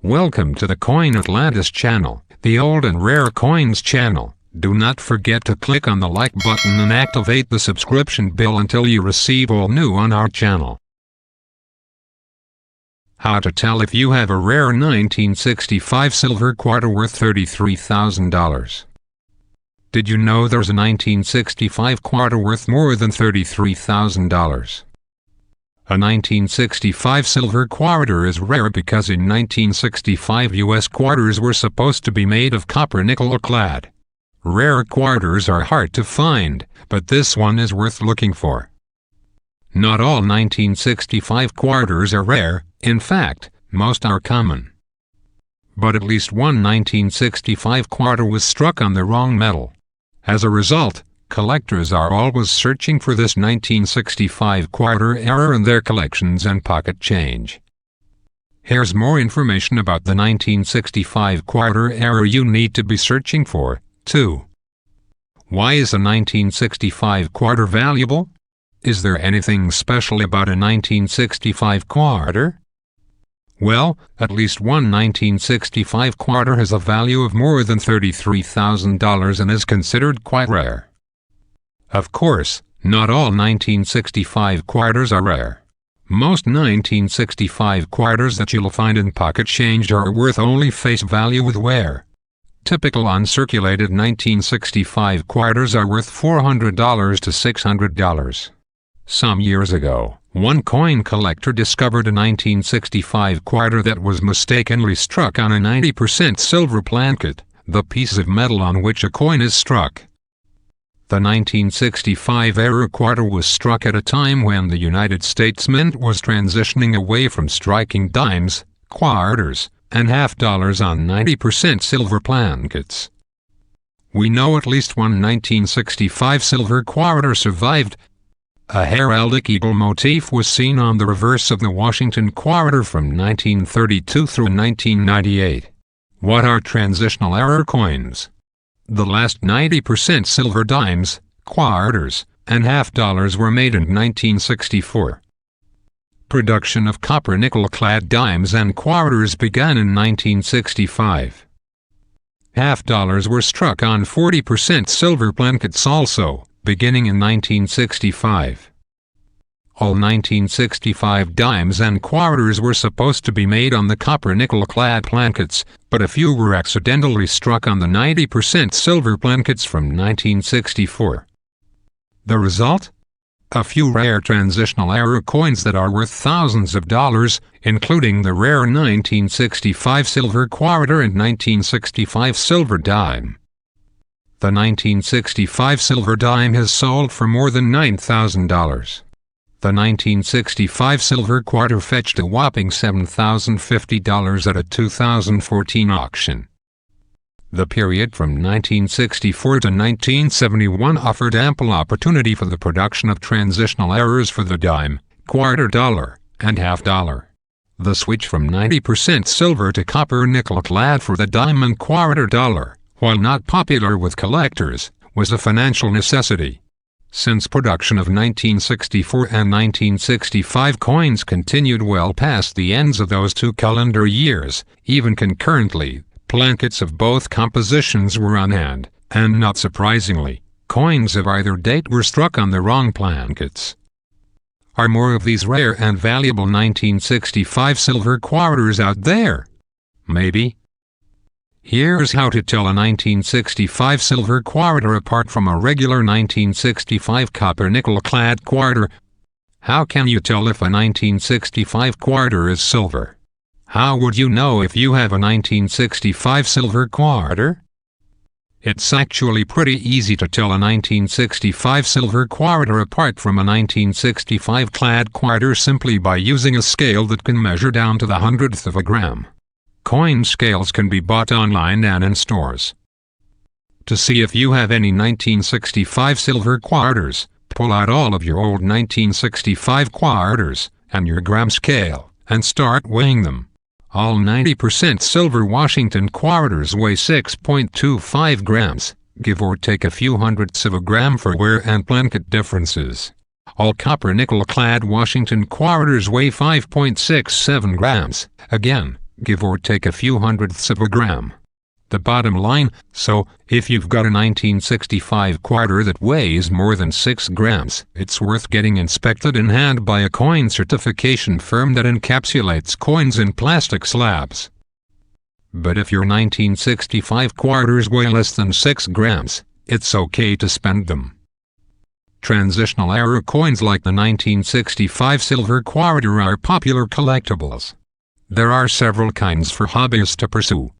Welcome to the Coin Atlantis channel, the old and rare coins channel. Do not forget to click on the like button and activate the subscription bell until you receive all new on our channel. How to tell if you have a rare 1965 silver quarter worth $33,000. Did you know there's a 1965 quarter worth more than $33,000? A 1965 silver quarter is rare because in 1965 U.S. quarters were supposed to be made of copper, nickel, or clad. Rare quarters are hard to find, but this one is worth looking for. Not all 1965 quarters are rare, in fact, most are common. But at least one 1965 quarter was struck on the wrong metal. As a result, collectors are always searching for this 1965 quarter error in their collections and pocket change. Here's more information about the 1965 quarter error you need to be searching for. 2. Why is a 1965 quarter valuable? Is there anything special about a 1965 quarter? Well, at least one 1965 quarter has a value of more than $33,000 and is considered quite rare. Of course, not all 1965 quarters are rare. Most 1965 quarters that you'll find in pocket change are worth only face value with wear. Typical uncirculated 1965 quarters are worth $400 to $600. Some years ago, one coin collector discovered a 1965 quarter that was mistakenly struck on a 90% silver planchet, the piece of metal on which a coin is struck. The 1965 error quarter was struck at a time when the United States Mint was transitioning away from striking dimes, quarters, and half dollars on 90% silver plankets. We know at least one 1965 silver quarter survived. A heraldic eagle motif was seen on the reverse of the Washington quarter from 1932 through 1998. What are transitional error coins? The last 90% silver dimes, quarters, and half dollars were made in 1964. Production of copper nickel clad dimes and quarters began in 1965. Half dollars were struck on 40% silver plankets also, beginning in 1965. All 1965 dimes and quarters were supposed to be made on the copper nickel clad plankets, but a few were accidentally struck on the 90% silver plankets from 1964. The result? A few rare transitional error coins that are worth thousands of dollars, including the rare 1965 silver quarter and 1965 silver dime. The 1965 silver dime has sold for more than $9,000. The 1965 silver quarter fetched a whopping $7,050 at a 2014 auction. The period from 1964 to 1971 offered ample opportunity for the production of transitional errors for the dime, quarter dollar, and half dollar. The switch from 90% silver to copper nickel clad for the dime and quarter dollar, while not popular with collectors, was a financial necessity. Since production of 1964 and 1965 coins continued well past the ends of those two calendar years, even concurrently, plankets of both compositions were on hand, and not surprisingly, coins of either date were struck on the wrong plankets. Are more of these rare and valuable 1965 silver quarters out there? Maybe. Here's how to tell a 1965 silver quarter apart from a regular 1965 copper nickel clad quarter. How can you tell if a 1965 quarter is silver? How would you know if you have a 1965 silver quarter? It's actually pretty easy to tell a 1965 silver quarter apart from a 1965 clad quarter simply by using a scale that can measure down to the hundredth of a gram. Coin scales can be bought online and in stores. To see if you have any 1965 silver quarters, pull out all of your old 1965 quarters and your gram scale, and start weighing them. All 90% silver Washington quarters weigh 6.25 grams, give or take a few hundredths of a gram for wear and planket differences. All copper nickel clad Washington quarters weigh 5.67 grams, again, give or take a few hundredths of a gram. The bottom line, so, if you've got a 1965 quarter that weighs more than 6 grams, it's worth getting inspected in hand by a coin certification firm that encapsulates coins in plastic slabs. But if your 1965 quarters weigh less than 6 grams, it's okay to spend them. Transitional era coins like the 1965 silver quarter are popular collectibles. There are several kinds for hobbyists to pursue.